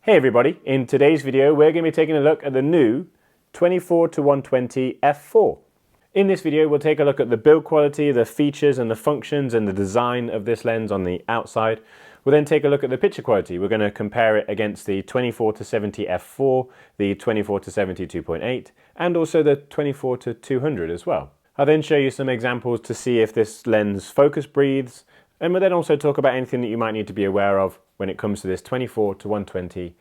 Hey everybody, in today's video we're going to be taking a look at the new 24-120 f4. In this video we'll take a look at the build quality, the features and the functions and the design of this lens on the outside. We'll then take a look at the picture quality. We're going to compare it against the 24-70 f4, the 24-70 2.8 and also the 24-200 as well. I'll then show you some examples to see if this lens focus breathes, and we'll then also talk about anything that you might need to be aware of when it comes to this 24-120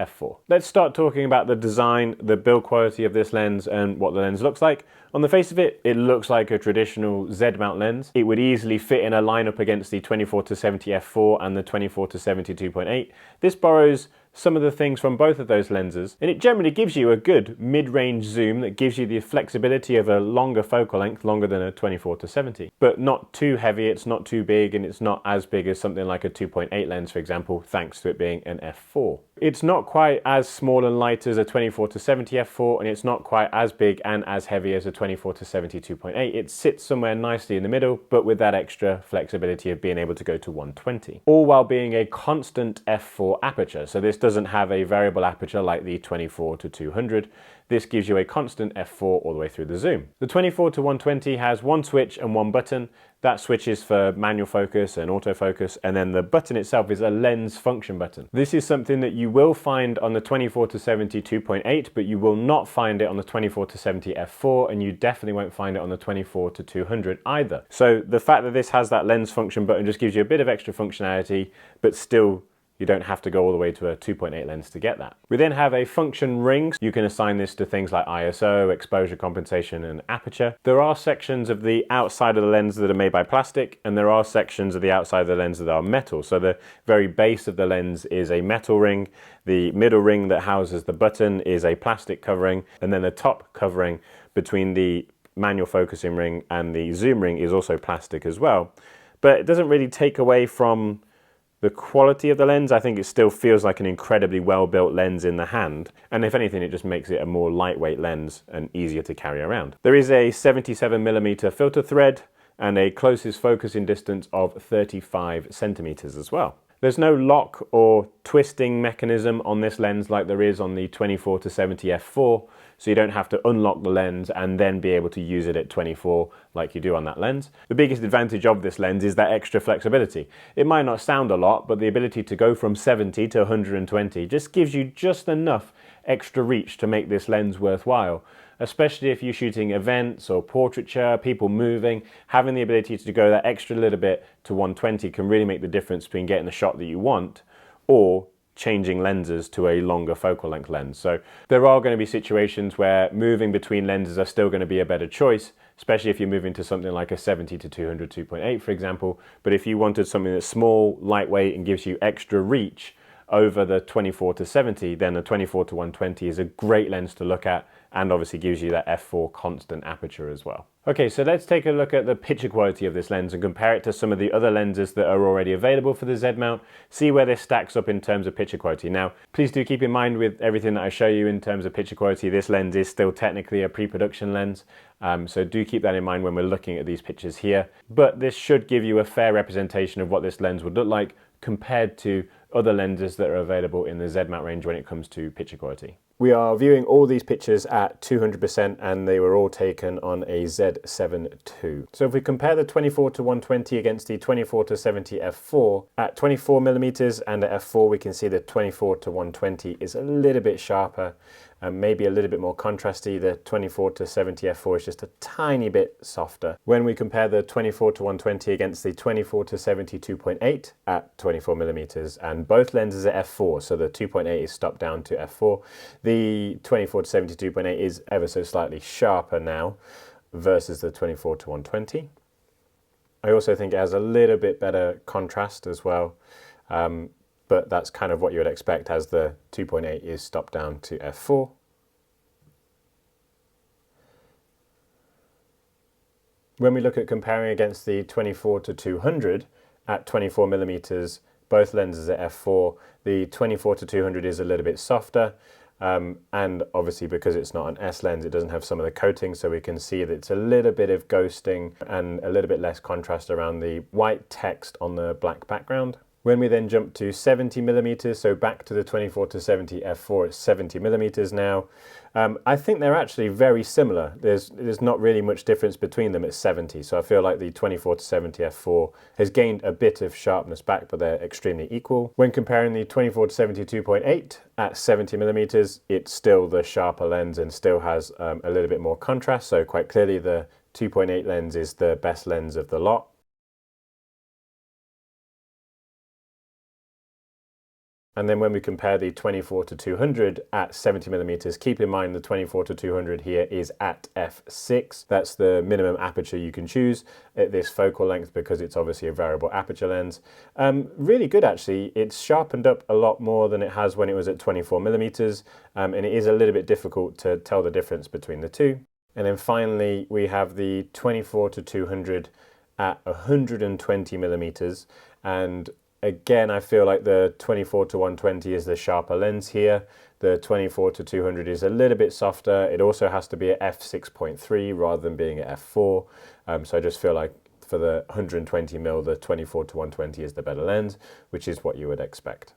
f4. Let's start talking about the design, the build quality of this lens and what the lens looks like. On the face of it, it looks like a traditional Z mount lens. It would easily fit in a lineup against the 24-70 f4 and the 24-70 2.8. This borrows some of the things from both of those lenses, and it generally gives you a good mid-range zoom that gives you the flexibility of a longer focal length, longer than a 24-70, but not too heavy, it's not too big, and it's not as big as something like a 2.8 lens, for example, thanks to it being an f4. It's not quite as small and light as a 24-70 f4, and it's not quite as big and as heavy as a 24-70 2.8. It sits somewhere nicely in the middle, but with that extra flexibility of being able to go to 120, all while being a constant f4 aperture. So this doesn't have a variable aperture like the 24-200. This gives you a constant f4 all the way through the zoom. The 24-120 has one switch and one button. That switch is for manual focus and autofocus, and then the button itself is a lens function button. This is something that you will find on the 24-70 2.8, but you will not find it on the 24-70 f4, and you definitely won't find it on the 24-200 either. So the fact that this has that lens function button just gives you a bit of extra functionality, but still you don't have to go all the way to a 2.8 lens to get that. We then have a function ring. You can assign this to things like ISO, exposure compensation, and aperture. There are sections of the outside of the lens that are made by plastic, and there are sections of the outside of the lens that are metal. So the very base of the lens is a metal ring. The middle ring that houses the button is a plastic covering, and then the top covering between the manual focusing ring and the zoom ring is also plastic as well. But it doesn't really take away from the quality of the lens. I think it still feels like an incredibly well-built lens in the hand, and if anything it just makes it a more lightweight lens and easier to carry around. There is a 77mm filter thread and a closest focusing distance of 35 centimeters as well. There's no lock or twisting mechanism on this lens like there is on the 24-70 f4, so you don't have to unlock the lens and then be able to use it at 24 like you do on that lens. The biggest advantage of this lens is that extra flexibility. It might not sound a lot, but the ability to go from 70 to 120 just gives you just enough extra reach to make this lens worthwhile. Especially if you're shooting events or portraiture, people moving, having the ability to go that extra little bit to 120 can really make the difference between getting the shot that you want or changing lenses to a longer focal length lens. So there are going to be situations where moving between lenses are still going to be a better choice, especially if you're moving to something like a 70 to 200 2.8, for example. But if you wanted something that's small, lightweight, and gives you extra reach over the 24-70, then the 24-120 is a great lens to look at, and obviously gives you that f4 constant aperture as well. Okay, so let's take a look at the picture quality of this lens and compare it to some of the other lenses that are already available for the Z mount, see where this stacks up in terms of picture quality. Now, please do keep in mind with everything that I show you in terms of picture quality, this lens is still technically a pre-production lens, so do keep that in mind when we're looking at these pictures here. But this should give you a fair representation of what this lens would look like compared to other lenses that are available in the Z mount range when it comes to picture quality. We are viewing all these pictures at 200% and they were all taken on a Z7 II. So if we compare the 24-120 against the 24-70 f4, at 24mm and at f4 we can see the 24-120 is a little bit sharper and maybe a little bit more contrasty. The 24-70 f4 is just a tiny bit softer. When we compare the 24-120 against the 24-70 2.8 at 24mm, and both lenses are f4, so the 2.8 is stopped down to f4, the 24-70 2.8 is ever so slightly sharper now versus the 24-120. I also think it has a little bit better contrast as well. But that's kind of what you would expect as the 2.8 is stopped down to f4. When we look at comparing against the 24-200 at 24mm, both lenses are f4. The 24-200 is a little bit softer, and obviously because it's not an S lens, it doesn't have some of the coating, so we can see that it's a little bit of ghosting and a little bit less contrast around the white text on the black background. When we then jump to 70mm, so back to the 24-70 f4, it's 70mm now. I think they're actually very similar. There's not really much difference between them at 70, so I feel like the 24-70 f4 has gained a bit of sharpness back, but they're extremely equal. When comparing the 24-70 2.8 at 70mm, it's still the sharper lens and still has a little bit more contrast, so quite clearly the 2.8 lens is the best lens of the lot. And then when we compare the 24-200 at 70mm, keep in mind the 24-200 here is at f6. That's the minimum aperture you can choose at this focal length because it's obviously a variable aperture lens. Really good actually. It's sharpened up a lot more than it has when it was at 24mm, and it is a little bit difficult to tell the difference between the two. And then finally we have the 24-200 at 120mm, and again, I feel like the 24-120 is the sharper lens here. The 24-200 is a little bit softer. It also has to be at f6.3 rather than being at f4. So I just feel like for the 120mm, the 24-120 is the better lens, which is what you would expect.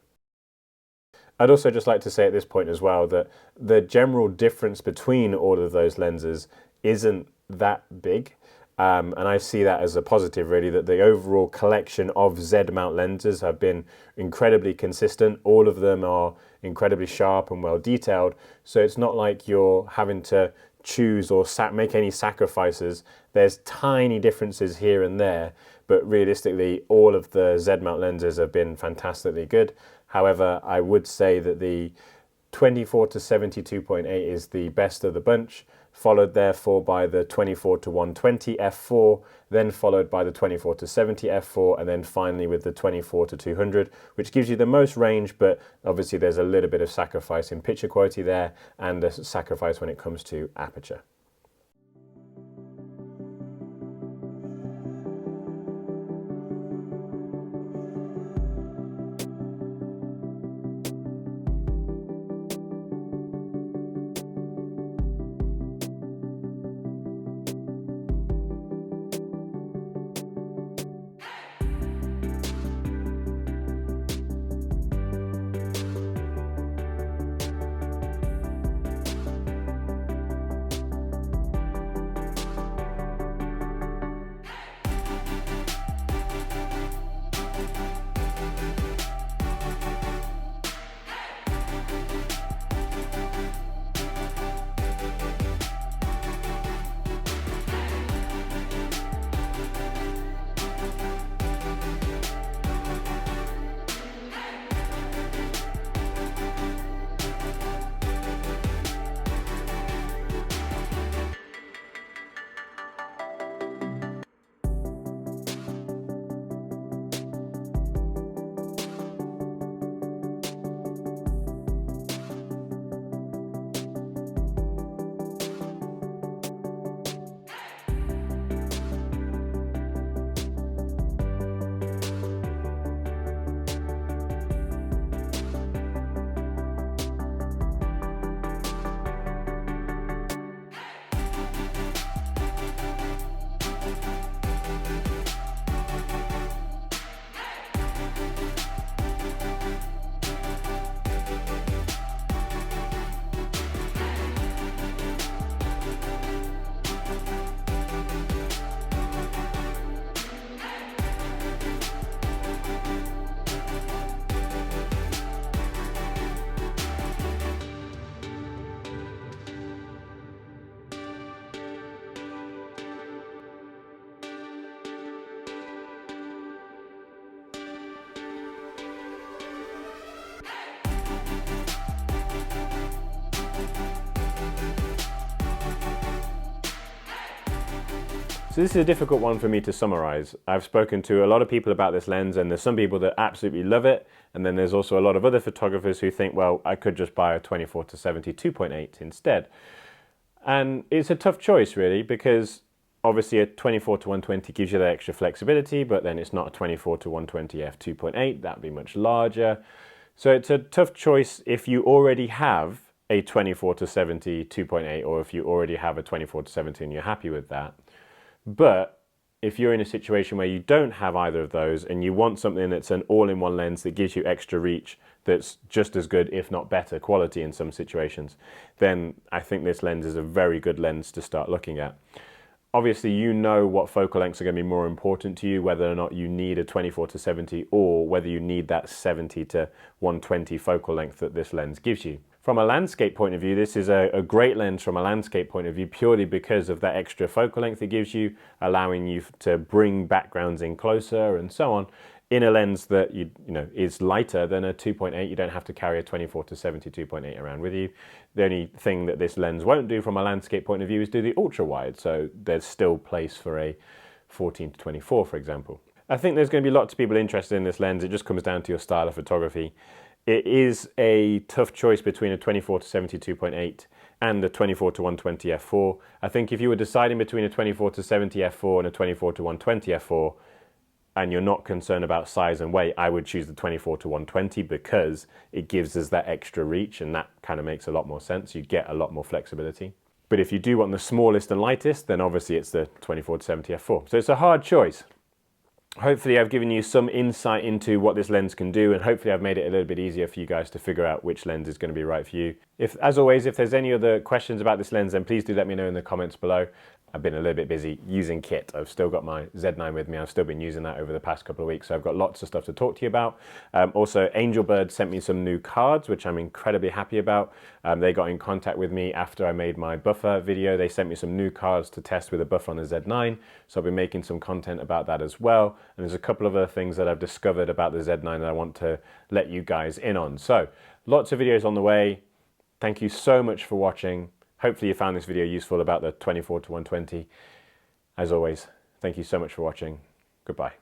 I'd also just like to say at this point as well that the general difference between all of those lenses isn't that big. And I see that as a positive, really, that the overall collection of Z mount lenses have been incredibly consistent. All of them are incredibly sharp and well detailed. So it's not like you're having to choose or make any sacrifices. There's tiny differences here and there, but realistically, all of the Z mount lenses have been fantastically good. However, I would say that the 24-70 2.8 is the best of the bunch, followed therefore by the 24-120 f4, then followed by the 24-70 f4, and then finally with the 24-200, which gives you the most range, but obviously there's a little bit of sacrifice in picture quality there and a sacrifice when it comes to aperture. So this is a difficult one for me to summarize. I've spoken to a lot of people about this lens, and there's some people that absolutely love it, and then there's also a lot of other photographers who think, well, I could just buy a 24-70 2.8 instead. And it's a tough choice really, because obviously a 24-120 gives you that extra flexibility, but then it's not a 24-120 f2.8, that'd be much larger. So it's a tough choice if you already have a 24-70 2.8, or if you already have a 24-70 and you're happy with that. But if you're in a situation where you don't have either of those and you want something that's an all-in-one lens that gives you extra reach, that's just as good, if not better quality in some situations, then I think this lens is a very good lens to start looking at. Obviously, you know what focal lengths are going to be more important to you, whether or not you need a 24-70 or whether you need that 70-120 focal length that this lens gives you. From a landscape point of view, this is a great lens from a landscape point of view, purely because of that extra focal length it gives you, allowing you to bring backgrounds in closer and so on. In a lens that you know is lighter than a 2.8, you don't have to carry a 24-70 2.8 around with you. The only thing that this lens won't do from a landscape point of view is do the ultra wide, so there's still place for a 14-24, for example. I think there's going to be lots of people interested in this lens. It just comes down to your style of photography. It is a tough choice between a 24-70 2.8 and a 24-120 f4. I think if you were deciding between a 24-70 f4 and a 24-120 f4, and you're not concerned about size and weight, I would choose the 24-120 because it gives us that extra reach, and that kind of makes a lot more sense. You get a lot more flexibility. But if you do want the smallest and lightest, then obviously it's the 24-70 f4. So it's a hard choice. Hopefully I've given you some insight into what this lens can do, and hopefully I've made it a little bit easier for you guys to figure out which lens is going to be right for you. As always, if there's any other questions about this lens, then please do let me know in the comments below. I've been a little bit busy using kit. I've still got my Z9 with me. I've still been using that over the past couple of weeks, so I've got lots of stuff to talk to you about. Also, Angel Bird sent me some new cards, which I'm incredibly happy about. They got in contact with me after I made my buffer video. They sent me some new cards to test with a buffer on the Z9, so I've been making some content about that as well. And there's a couple of other things that I've discovered about the Z9 that I want to let you guys in on. So, lots of videos on the way. Thank you so much for watching. Hopefully you found this video useful about the 24-120. As always, thank you so much for watching. Goodbye.